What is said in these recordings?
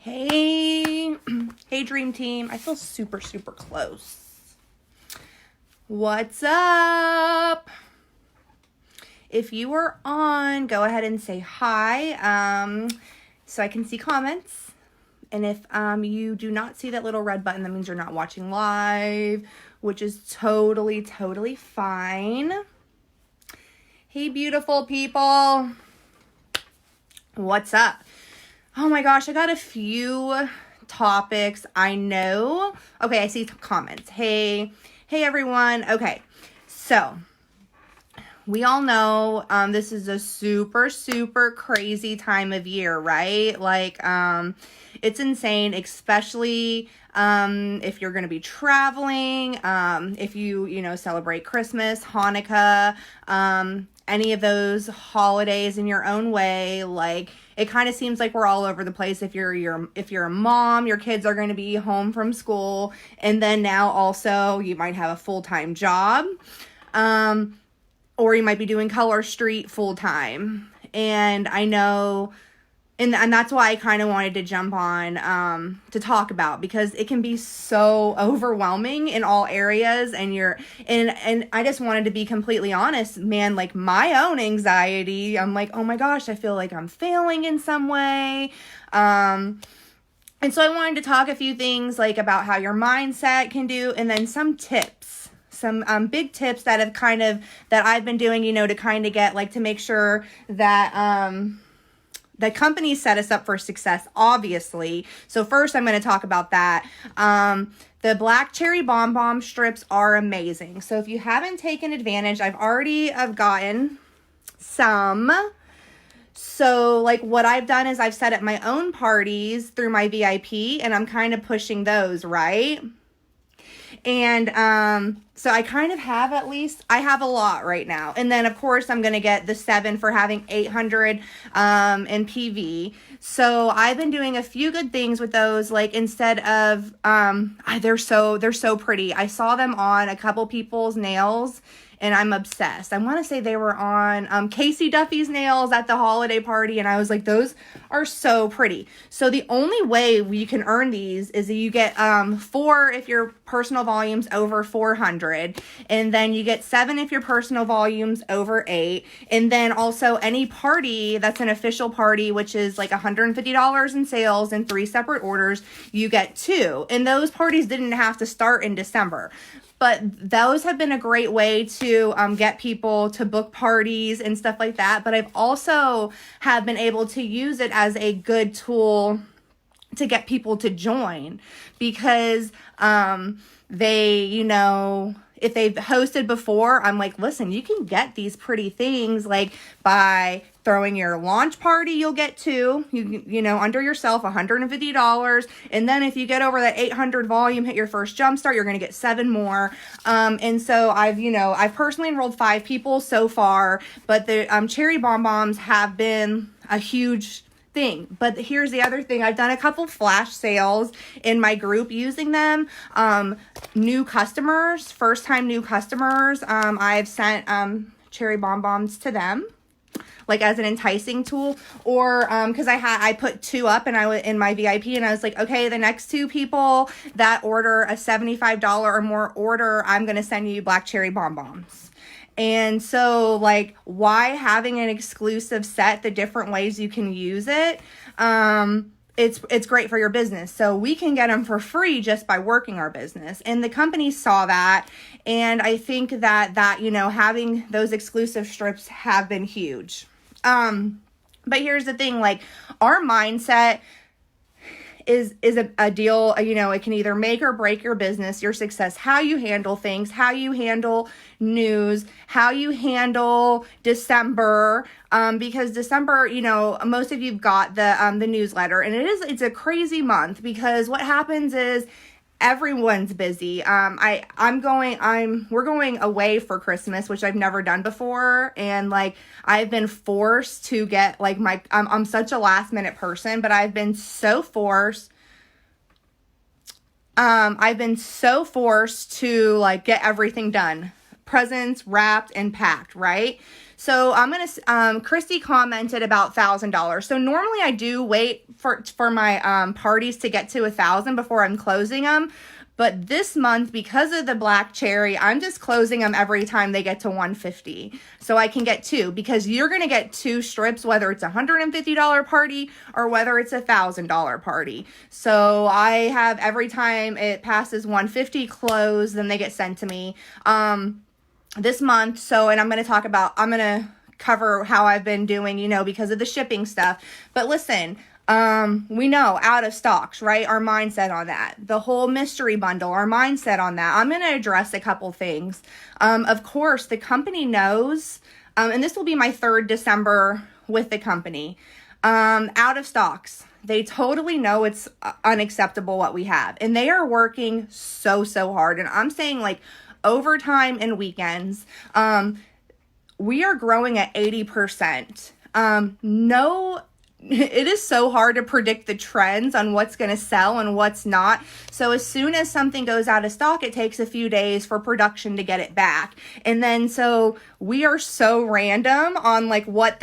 Hey, hey Dream Team. I feel super close. What's up? If you are on, go ahead and say hi, so I can see comments. And if you do not see that little red button, that means you're not watching live, which is totally fine. Hey, beautiful people. What's up? Oh my gosh, I got a few topics. I know. Okay, I see comments. Hey everyone. Okay, so we all know this is a super crazy time of year, right? Like, it's insane, especially if you're going to be traveling, if you celebrate Christmas, Hanukkah, any of those holidays in your own way. Like, it kind of seems like we're all over the place. If you're a mom, your kids are going to be home from school, and then now also you might have a full-time job, or you might be doing Color Street full time. And I know, and that's why I kind of wanted to jump on to talk about, because it can be so overwhelming in all areas. And and I just wanted to be completely honest, man. Like, my own anxiety, I'm like, oh my gosh, I feel like I'm failing in some way. And so I wanted to talk a few things, like, about how your mindset can do, and then some tips. Some big tips that I've been doing, to kind of get, like, to make sure that the companies set us up for success, obviously. So first I'm going to talk about that. The black cherry bomb strips are amazing. So if you haven't taken advantage, I've gotten some. So, like, what I've done is I've set up my own parties through my VIP, and I'm kind of pushing those, right? And so I kind of have, I have a lot right now. And then, of course, I'm going to get the 7 for having 800 in PV. So I've been doing a few good things with those. Like, instead of, they're so pretty. I saw them on a couple people's nails, and I'm obsessed. I want to say they were on Casey Duffy's nails at the holiday party, and I was like, those are so pretty. So the only way you can earn these is that you get 4 if your personal volume's over 400, and then you get 7 if your personal volume's over 8, and then also any party that's an official party, which is like $150 in sales and 3 separate orders, you get 2. And those parties didn't have to start in December. But those have been a great way to get people to book parties and stuff like that. But I've also have been able to use it as a good tool to get people to join, because they, if they've hosted before, I'm like, listen, you can get these pretty things, like, by throwing your launch party, you'll get 2, under yourself, $150. And then if you get over that 800 volume, hit your first jump start, you're going to get 7 more. And so I've personally enrolled 5 people so far, but the cherry bombs have been a huge thing. But here's the other thing. I've done a couple flash sales in my group using them. New customers, first time new customers, I've sent cherry bombs to them, like, as an enticing tool. Or because I put 2 up, and I was in my VIP, and I was like, okay, the next 2 people that order a $75 or more order, I'm going to send you black cherry bombs. And so, like, why having an exclusive set, the different ways you can use it, it's great for your business. So we can get them for free just by working our business. And the company saw that. And I think that having those exclusive strips have been huge. But here's the thing, like, our mindset is a deal. It can either make or break your business, your success, how you handle things, how you handle news, how you handle December, because December, most of you've got the newsletter, and it's a crazy month, because what happens is everyone's busy. We're going away for Christmas, which I've never done before. And, like, I've been forced to get, like, I'm such a last minute person, but I've been so forced. To, like, get everything done. Presents wrapped and packed, right? So I'm going to, Christy commented about $1,000. So normally I do wait for my, parties to get to 1,000 before I'm closing them. But this month, because of the black cherry, I'm just closing them every time they get to 150. So I can get two, because you're going to get two strips, whether it's a $150 party or whether it's a $1,000 party. So I have, every time it passes 150 close, then they get sent to me this month. So, and I'm going to cover how I've been doing, because of the shipping stuff. But listen, we know out of stocks, right? Our mindset on that. The whole mystery bundle, our mindset on that. I'm going to address a couple things. Of course, the company knows, and this will be my 3rd December with the company. Out of stocks. They totally know it's unacceptable what we have. And they are working so hard. And I'm saying like overtime and weekends. We are growing at 80%. It is so hard to predict the trends on what's going to sell and what's not. So as soon as something goes out of stock, it takes a few days for production to get it back. And then, so we are so random on like what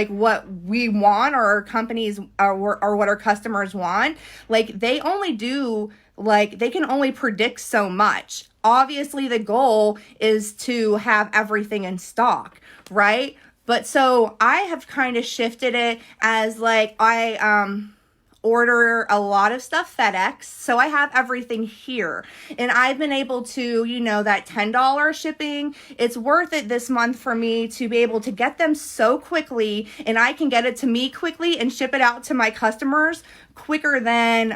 what we want, or our companies or what our customers want. Like they can only predict so much. Obviously the goal is to have everything in stock, right? But so I have kind of shifted it as like I order a lot of stuff FedEx. So I have everything here. And I've been able to, that $10 shipping, it's worth it this month for me to be able to get them so quickly, and I can get it to me quickly and ship it out to my customers quicker than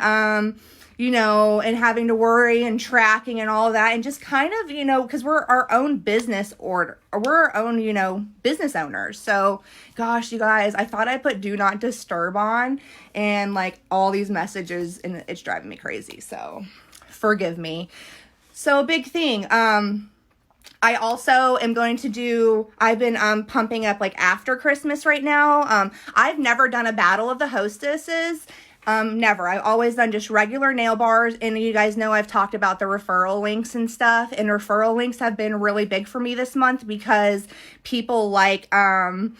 and having to worry and tracking and all of that, and just kind of, because we're our own business we're our own, business owners. So gosh, you guys, I thought I put do not disturb on and like all these messages, and it's driving me crazy. So forgive me. So big thing. I also am going to do, I've been pumping up like after Christmas right now. I've never done a battle of the hostesses. Never. I've always done just regular nail bars, and you guys know I've talked about the referral links and stuff, and referral links have been really big for me this month because people are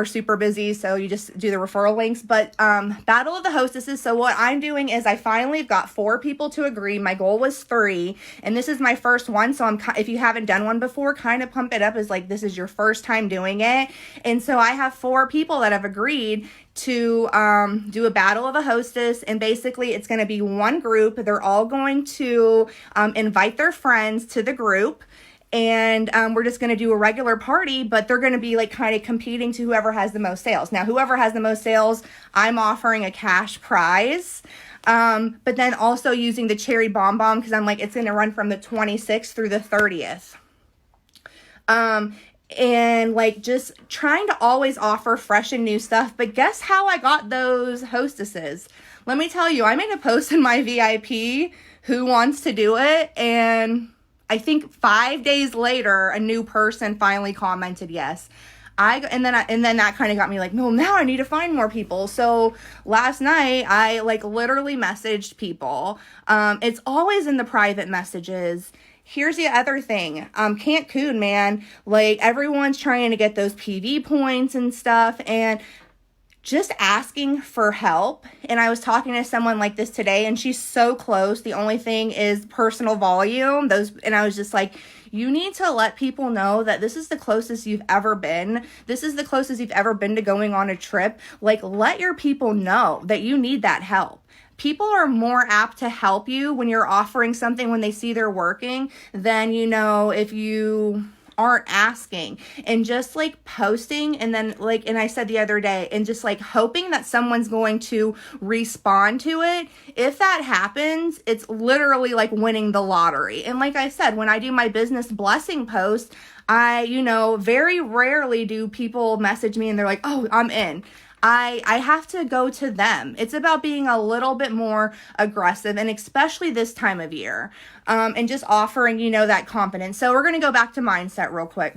super busy, so you just do the referral links. But Battle of the Hostesses, so what I'm doing is I finally have got 4 people to agree. My goal was 3, and this is my first one, so if you haven't done one before, kind of pump it up as like this is your first time doing it. And so I have 4 people that have agreed to do a Battle of a Hostess, and basically it's going to be one group. They're all going to invite their friends to the group, and we're just going to do a regular party, but they're going to be like kind of competing to whoever has the most sales. Now, whoever has the most sales, I'm offering a cash prize. But then also using the cherry bomb because I'm like, it's going to run from the 26th through the 30th. And like just trying to always offer fresh and new stuff. But guess how I got those hostesses? Let me tell you, I made a post in my VIP, who wants to do it? And I think 5 days later, a new person finally commented yes. And then that kind of got me like, no, now I need to find more people. So last night I like literally messaged people. It's always in the private messages. Here's the other thing. Cancun, man, like everyone's trying to get those PV points and stuff, and just asking for help. And I was talking to someone like this today, and she's so close. The only thing is personal volume. And I was just like, you need to let people know that this is the closest you've ever been. This is the closest you've ever been to going on a trip. Like, let your people know that you need that help. People are more apt to help you when you're offering something when they see they're working than, if you aren't asking. And just like posting, and then like, and I said the other day, and just like hoping that someone's going to respond to it. If that happens, it's literally like winning the lottery. And like I said, when I do my business blessing post, I, very rarely do people message me and they're like, oh, I'm in. I have to go to them. It's about being a little bit more aggressive, and especially this time of year, and just offering, that confidence. So we're going to go back to mindset real quick.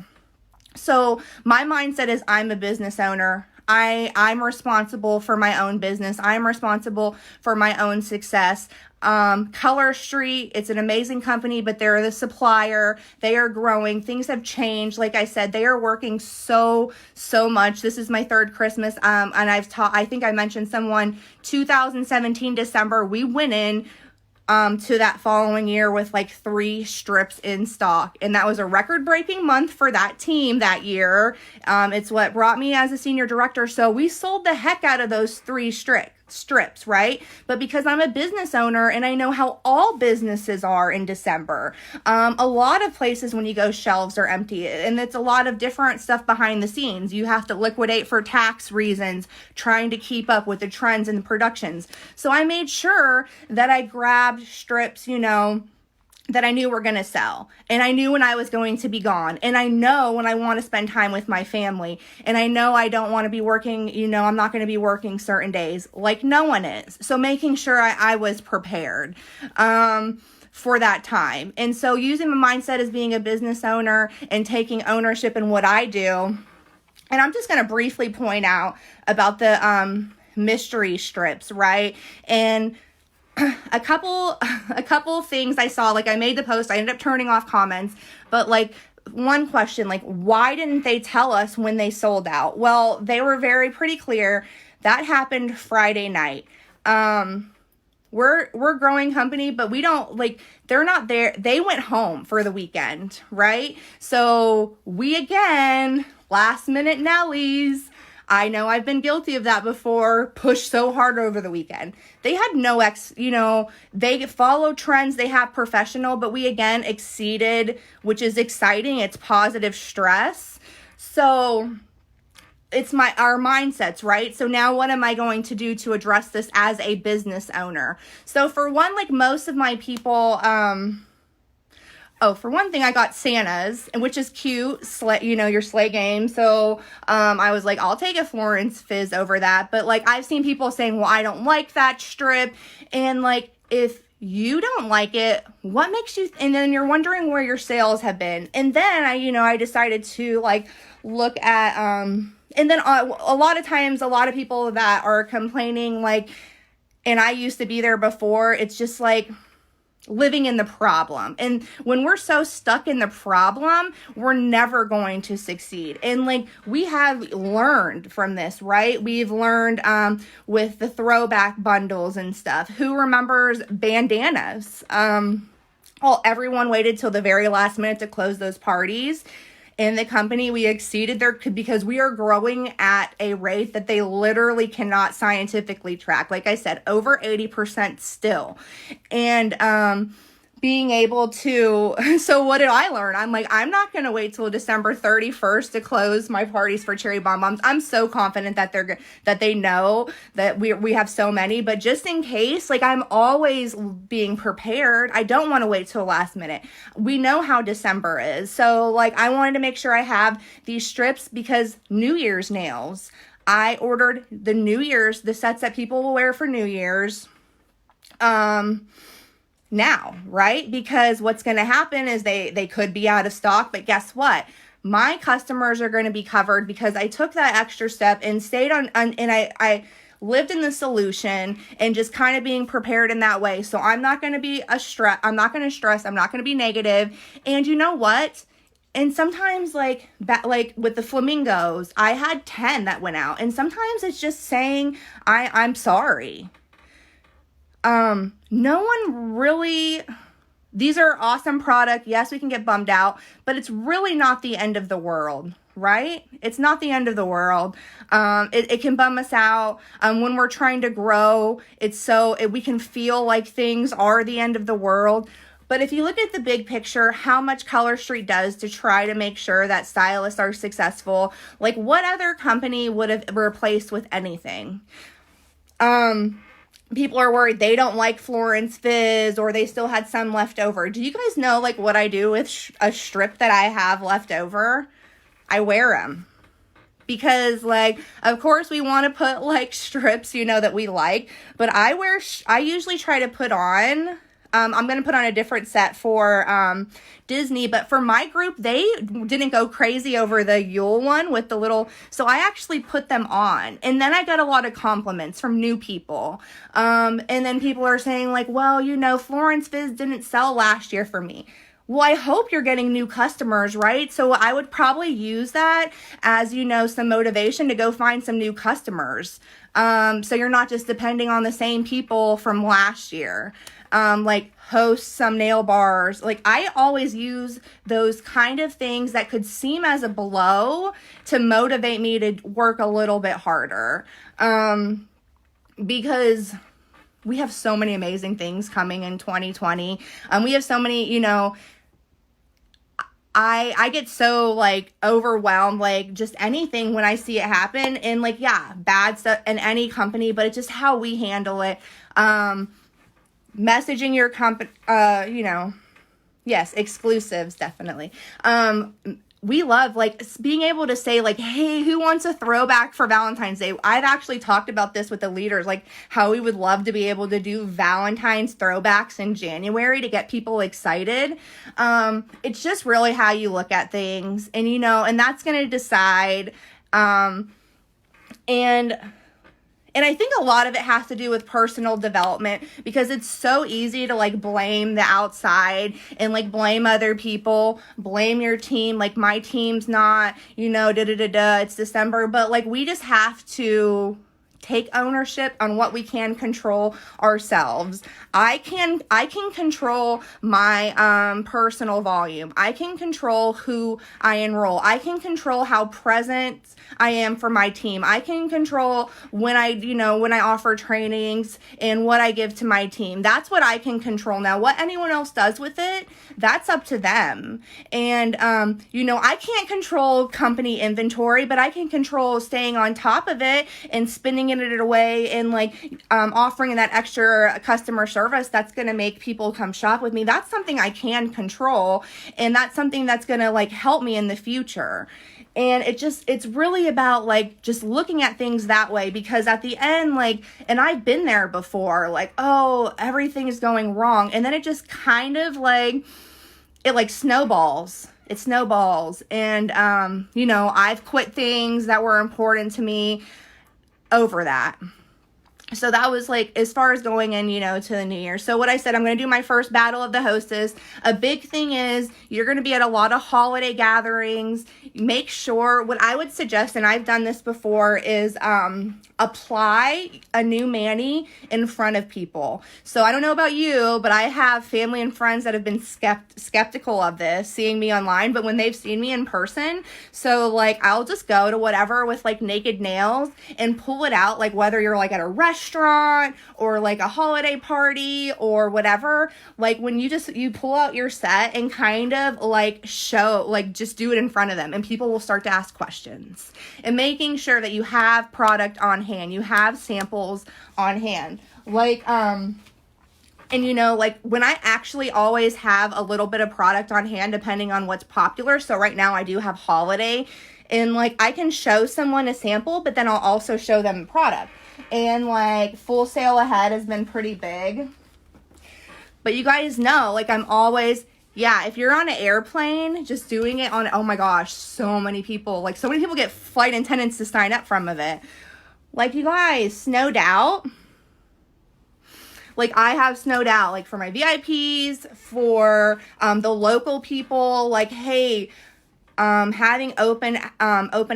So my mindset is I'm a business owner. I'm responsible for my own business. I'm responsible for my own success. Color Street, it's an amazing company, but they're the supplier. They are growing. Things have changed. Like I said, they are working so much. This is my third Christmas. And I think I mentioned someone 2017 December, we went in to that following year with like 3 strips in stock. And that was a record-breaking month for that team that year. It's what brought me as a senior director. So we sold the heck out of those 3 strips, right? But because I'm a business owner and I know how all businesses are in December, a lot of places when you go, shelves are empty, and it's a lot of different stuff behind the scenes. You have to liquidate for tax reasons, trying to keep up with the trends and the productions. So I made sure that I grabbed strips, that I knew were going to sell, and I knew when I was going to be gone, and I know when I want to spend time with my family, and I know I don't want to be working, I'm not going to be working certain days like no one is. So making sure I was prepared for that time. And so using my mindset as being a business owner and taking ownership in what I do. And I'm just going to briefly point out about the mystery strips, right? And a couple things I saw, like I made the post, I ended up turning off comments, but like one question, like why didn't they tell us when they sold out? Well, they were pretty clear. That happened Friday night. We're a growing company, but we don't they're not there. They went home for the weekend, right? So we again, last minute Nellies. I know I've been guilty of that before, pushed so hard over the weekend. They had they follow trends, they have professional, but we again exceeded, which is exciting. It's positive stress. So it's our mindsets, right? So now what am I going to do to address this as a business owner? So for one, like most of my people, for one thing, I got Santa's, which is cute, your sleigh game. So I was like, I'll take a Florence Fizz over that. But like, I've seen people saying, well, I don't like that strip. And like, if you don't like it, what makes you, and then you're wondering where your sales have been. And then I decided to like look at, and then a lot of times, a lot of people that are complaining, like, and I used to be there before, it's just like, living in the problem. And when we're so stuck in the problem, we're never going to succeed. And like we have learned from this, right? We've learned with the throwback bundles and stuff. Who remembers bandanas? Everyone waited till the very last minute to close those parties. In the company, we exceeded because we are growing at a rate that they literally cannot scientifically track. Like I said, over 80% still. And being able to, so what did I learn? I'm like, I'm not going to wait till December 31st to close my parties for Cherry Bomb Bombs. I'm so confident that they know that we have so many, but just in case, like I'm always being prepared. I don't want to wait till last minute. We know how December is. So like, I wanted to make sure I have these strips because New Year's nails, I ordered the sets that people will wear for New Year's. Now, right? Because what's going to happen is they could be out of stock, but guess what? My customers are going to be covered because I took that extra step and stayed on and I lived in the solution and just kind of being prepared in that way. So I'm not going to be I'm not going to stress. I'm not going to be negative. And you know what? And sometimes like with the flamingos, I had 10 that went out. And sometimes it's just saying, I'm sorry. No one really, these are awesome product. Yes, we can get bummed out, but it's really not the end of the world, right? It's not the end of the world. It can bum us out. When we're trying to grow, we can feel like things are the end of the world. But if you look at the big picture, how much Color Street does to try to make sure that stylists are successful, like what other company would have replaced with anything? People are worried they don't like Florence Fizz or they still had some left over. Do you guys know like what I do with a strip that I have left over? I wear them. Because like, of course we want to put like strips, that we like, but I usually try to put on I'm going to put on a different set for Disney, but for my group, they didn't go crazy over the Yule one with the little, so I actually put them on, and then I got a lot of compliments from new people. And then people are saying like, well, Florence Fizz didn't sell last year for me. Well, I hope you're getting new customers, right? So I would probably use that as, some motivation to go find some new customers. So you're not just depending on the same people from last year. Like host some nail bars. Like I always use those kind of things that could seem as a blow to motivate me to work a little bit harder. Because we have so many amazing things coming in 2020. We have so many, I get so like overwhelmed, like just anything when I see it happen, and like, yeah, bad stuff in any company, but it's just how we handle it. Messaging your company, yes, exclusives, definitely. We love like being able to say like, hey, who wants a throwback for Valentine's Day? I've actually talked about this with the leaders, like how we would love to be able to do Valentine's throwbacks in January to get people excited. It's just really how you look at things, and and that's going to decide. And I think a lot of it has to do with personal development, because it's so easy to like blame the outside and like blame other people, blame your team. Like my team's not, it's December, but like we just have to take ownership on what we can control ourselves. I can control my personal volume. I can control who I enroll. I can control how present I am for my team. I can control when I offer trainings and what I give to my team. That's what I can control. Now, what anyone else does with it, that's up to them. And, I can't control company inventory, but I can control staying on top of it and spinning it away and like offering that extra customer service that's going to make people come shop with me. That's something I can control, and that's something that's going to like help me in the future. And it's really about like just looking at things that way, because at the end, like, and I've been there before, like, oh, everything is going wrong. And then it just kind of like, it like snowballs. It snowballs. And, I've quit things that were important to me over that. So that was like, as far as going in, to the new year. So what I said, I'm going to do my first battle of the hostess. A big thing is you're going to be at a lot of holiday gatherings. Make sure, what I would suggest, and I've done this before, is apply a new mani in front of people. So I don't know about you, but I have family and friends that have been skeptical of this, seeing me online, but when they've seen me in person, so like I'll just go to whatever with like naked nails and pull it out, like whether you're like at a restaurant or like a holiday party or whatever, like when you pull out your set and kind of like show, like just do it in front of them, and people will start to ask questions. And making sure that you have product on hand, you have samples on hand, like and like when I actually always have a little bit of product on hand depending on what's popular. So right now I do have holiday, and like I can show someone a sample, but then I'll also show them the product. And like Full Sail Ahead has been pretty big, but you guys know, like I'm always, yeah, if you're on an airplane, just doing it on, oh my gosh, so many people get flight attendants to sign up from it. Like, you guys, Snowed Out. Like, I have Snowed Out, like, for my VIPs, for the local people. Like, hey, having open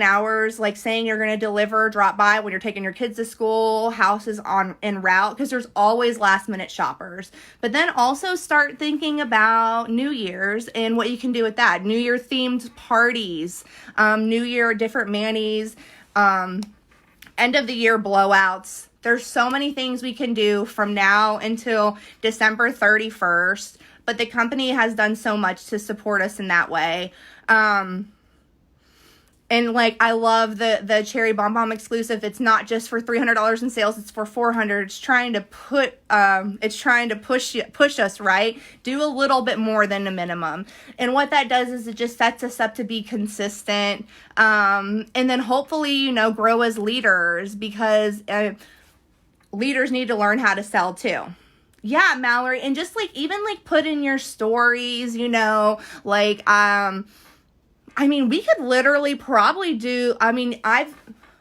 hours, like saying you're going to deliver, drop by when you're taking your kids to school, houses en route, because there's always last minute shoppers. But then also start thinking about New Year's and what you can do with that. New Year themed parties, New Year different manis, end of the year blowouts. There's so many things we can do from now until December 31st, but the company has done so much to support us in that way. And like, I love the Cherry Bomb Bomb exclusive. It's not just for $300 in sales, it's for $400. It's trying to push us, right? Do a little bit more than the minimum. And what that does is it just sets us up to be consistent. And then hopefully, grow as leaders, because leaders need to learn how to sell too. Yeah, Mallory, and just like even like put in your stories, you know, like I mean, we could literally probably do, I mean,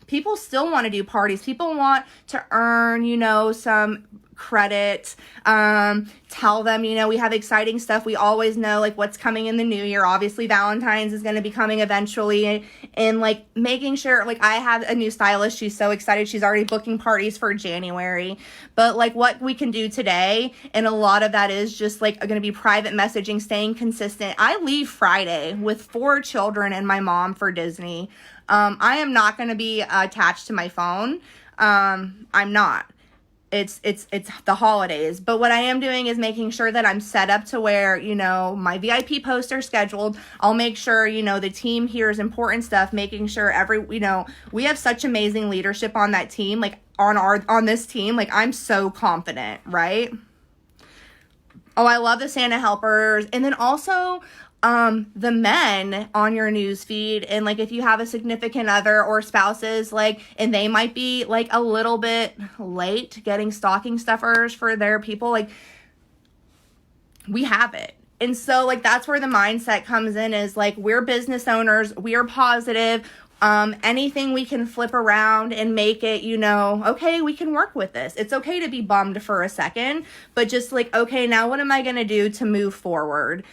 people still want to do parties. People want to earn, you know, some credit. Tell them, you know, we have exciting stuff. We always know like what's coming in the new year. Obviously, Valentine's is going to be coming eventually, and like making sure, like I have a new stylist. She's so excited. She's already booking parties for January. But like what we can do today, and a lot of that is just like going to be private messaging, staying consistent. I leave Friday with 4 children and my mom for Disney. I am not going to be attached to my phone. I'm not. It's the holidays. But what I am doing is making sure that I'm set up to where, you know, my VIP posts are scheduled. I'll make sure, you know, the team hears important stuff, making sure you know, we have such amazing leadership on that team, like on this team. Like I'm so confident, right? Oh, I love the Santa helpers. And then also the men on your news feed, and like if you have a significant other or spouses, like, and they might be like a little bit late getting stocking stuffers for their people, like we have it. And so like that's where the mindset comes in, is like we're business owners, we are positive. Anything we can flip around and make it, you know, okay, we can work with this. It's okay to be bummed for a second, but just like, okay, now what am I going to do to move forward?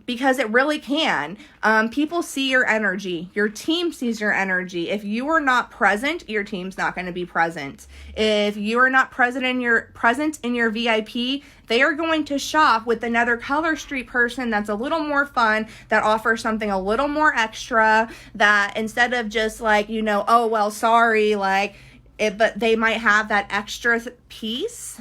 Because it really can. People see your energy. Your team sees your energy. If you are not present, your team's not going to be present. If you are not present in your VIP, they are going to shop with another Color Street person that's a little more fun, that offers something a little more extra, that instead of just like, you know, oh, well, sorry, like, but they might have that extra piece,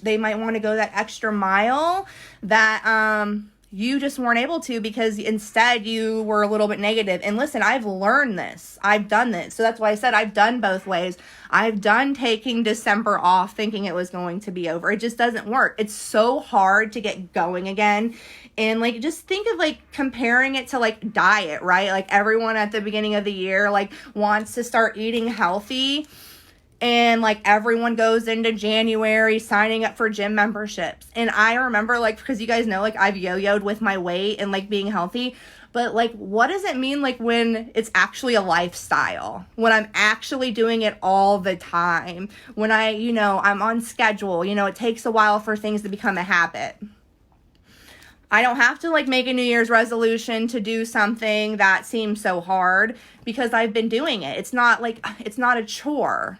they might want to go that extra mile that, you just weren't able to because instead you were a little bit negative. And listen, I've learned this. I've done this. So that's why I said I've done both ways. I've done taking December off thinking it was going to be over. It just doesn't work. It's so hard to get going again. And like, just think of like comparing it to like diet, right? Like everyone at the beginning of the year, like wants to start eating healthy. And like everyone goes into January signing up for gym memberships. And I remember like, because you guys know, like I've yo-yoed with my weight and like being healthy. But like, what does it mean like when it's actually a lifestyle? When I'm actually doing it all the time? When you know, I'm on schedule, you know, it takes a while for things to become a habit. I don't have to like make a New Year's resolution to do something that seems so hard because I've been doing it. It's not a chore.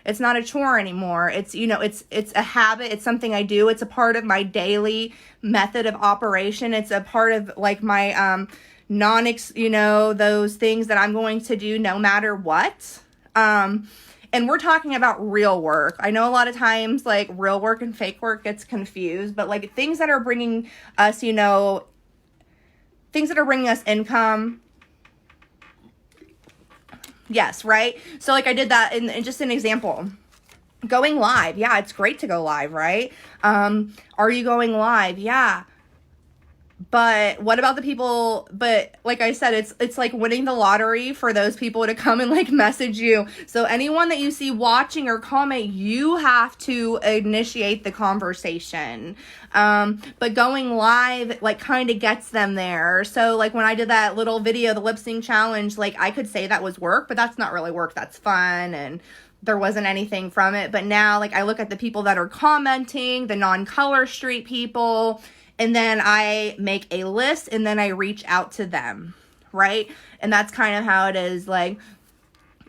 It's not a chore anymore. It's, you know, it's a habit. It's something I do. It's a part of my daily method of operation. It's a part of like my, you know, those things that I'm going to do no matter what. And we're talking about real work. I know a lot of times like real work and fake work gets confused, but like things that are bringing us, you know, things that are bringing us income. Yes, right? So like I did that in just an example. Going live. Yeah, it's great to go live, right? Are you going live? Yeah. But what about the people, but like I said, it's like winning the lottery for those people to come and like message you. So anyone that you see watching or comment, you have to initiate the conversation. But going live like kind of gets them there. So like when I did that little video, the lip sync challenge, like I could say that was work, but that's not really work. That's fun. And there wasn't anything from it. But now like I look at the people that are commenting, the non-Color Street people, and then I make a list and then I reach out to them, right? And that's kind of how it is. Like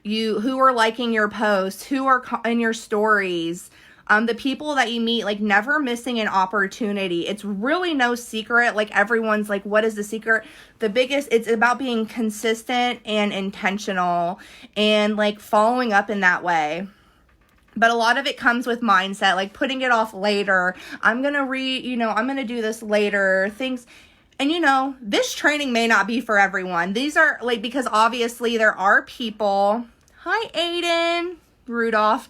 who are liking your posts, who are in your stories, the people that you meet, like never missing an opportunity. It's really no secret. Like everyone's like, what is the secret? It's about being consistent and intentional and like following up in that way. But a lot of it comes with mindset, like putting it off later. I'm going to do this later, things. And, you know, this training may not be for everyone. These are like, because obviously there are people, hi, Aiden, Rudolph,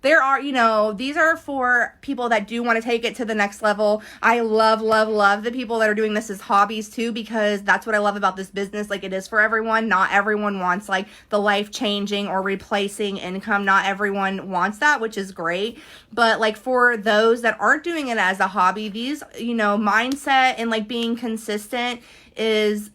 there are, these are for people that do want to take it to the next level. I love, love, love the people that are doing this as hobbies too, because that's what I love about this business. Like, it is for everyone. Not everyone wants like the life-changing or replacing income. Not everyone wants that, which is great. But like for those that aren't doing it as a hobby, these, mindset and like being consistent is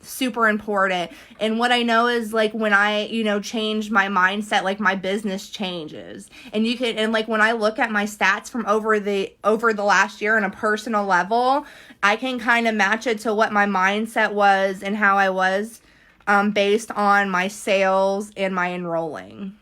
super important. And what I know is like when I, change my mindset, like my business changes. And like when I look at my stats from over the last year on a personal level, I can kind of match it to what my mindset was and how I was based on my sales and my enrolling.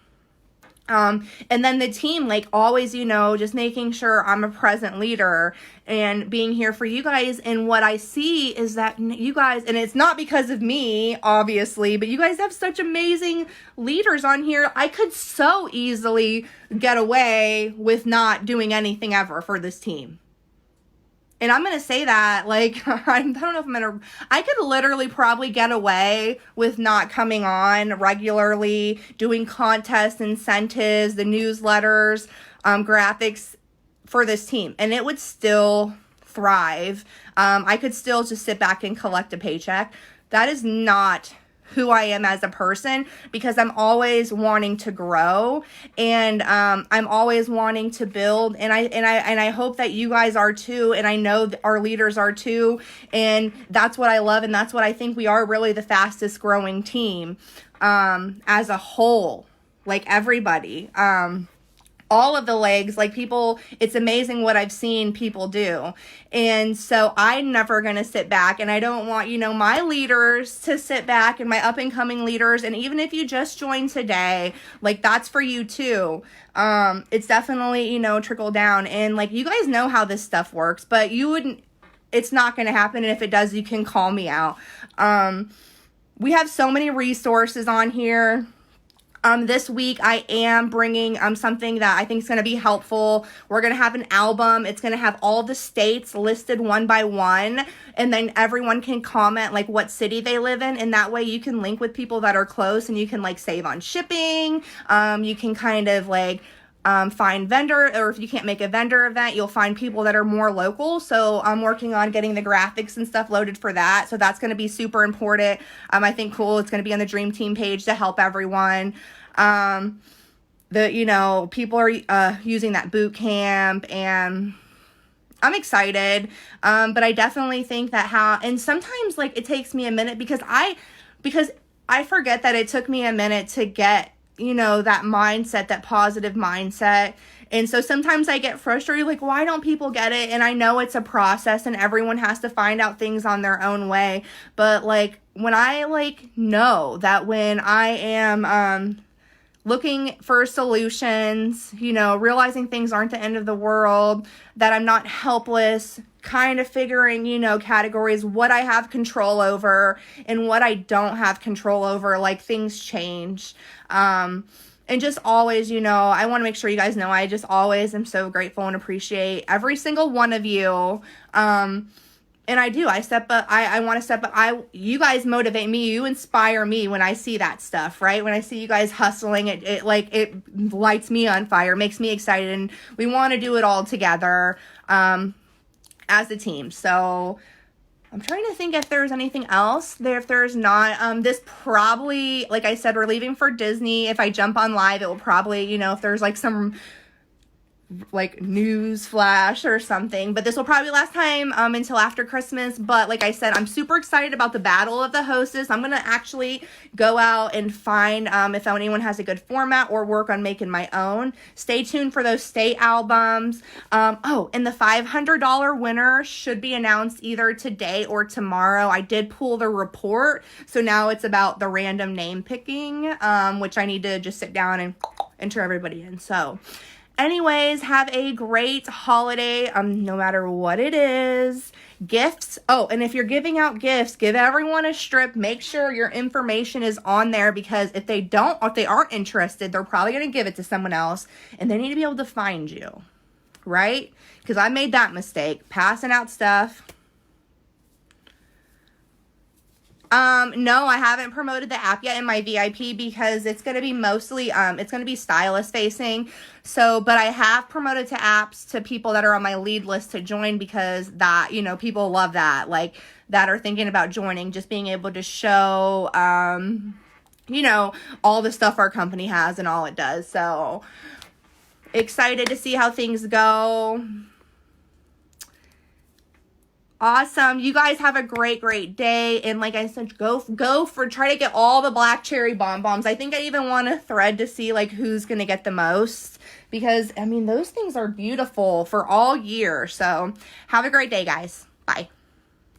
And then the team, like always, just making sure I'm a present leader and being here for you guys. And what I see is that you guys, and it's not because of me, obviously, but you guys have such amazing leaders on here. I could so easily get away with not doing anything ever for this team. And I'm going to say that, like, I don't know if I could literally probably get away with not coming on regularly, doing contests, incentives, the newsletters, graphics for this team. And it would still thrive. I could still just sit back and collect a paycheck. That is not who I am as a person, because I'm always wanting to grow, and I'm always wanting to build, and I hope that you guys are too, and I know our leaders are too, and that's what I love, and that's what I think we are really the fastest growing team as a whole, like everybody. All of the legs, like people, it's amazing what I've seen people do. And so I'm never going to sit back, and I don't want, my leaders to sit back, and my up and coming leaders. And even if you just joined today, like that's for you too. It's definitely, trickle down, and like, you guys know how this stuff works, but it's not going to happen. And if it does, you can call me out. We have so many resources on here. This week I am bringing something that I think is going to be helpful. We're going to have an album. It's going to have all the states listed one by one, and then everyone can comment like what city they live in, and that way you can link with people that are close, and you can like save on shipping. You can kind of like find vendor, or if you can't make a vendor event, you'll find people that are more local. So I'm working on getting the graphics and stuff loaded for that. So that's going to be super important. I think cool. It's going to be on the Dream Team page to help everyone. People are using that boot camp, and I'm excited. But I definitely think that and sometimes like it takes me a minute because I forget that it took me a minute to get that mindset, that positive mindset. And so sometimes I get frustrated, like, why don't people get it? And I know it's a process, and everyone has to find out things on their own way. But like, when I know that when I am, looking for solutions, realizing things aren't the end of the world, that I'm not helpless, kind of figuring, categories, what I have control over and what I don't have control over, like things change. And just always, I want to make sure you guys know I just always am so grateful and appreciate every single one of you. And I do. I want to step up. You guys motivate me. You inspire me when I see that stuff, right? When I see you guys hustling, it lights me on fire, makes me excited, and we want to do it all together as a team. So I'm trying to think if there's anything else there. If there's not, this probably, like I said, we're leaving for Disney. If I jump on live, it will probably, if there's some news flash or something, but this will probably last time until after Christmas. But like I said, I'm super excited about the Battle of the Hostess. I'm gonna actually go out and find if anyone has a good format, or work on making my own. Stay tuned for those state albums. And the $500 winner should be announced either today or tomorrow. I did pull the report, so now it's about the random name picking, which I need to just sit down and enter everybody in. So anyways, have a great holiday, no matter what it is. Gifts. Oh, and if you're giving out gifts, give everyone a strip. Make sure your information is on there, because if they aren't interested, they're probably going to give it to someone else, and they need to be able to find you, right? Because I made that mistake, passing out stuff. No, I haven't promoted the app yet in my VIP because it's going to be mostly, it's going to be stylist facing. So, but I have promoted to apps to people that are on my lead list to join because that, you know, people love that, like that are thinking about joining, just being able to show, you know, all the stuff our company has and all it does. So excited to see how things go. Awesome. You guys have a great day. And like I said, try to get all the black cherry bonbons. I think I even want a thread to see like who's going to get the most, because I mean, those things are beautiful for all year. So have a great day, guys. Bye.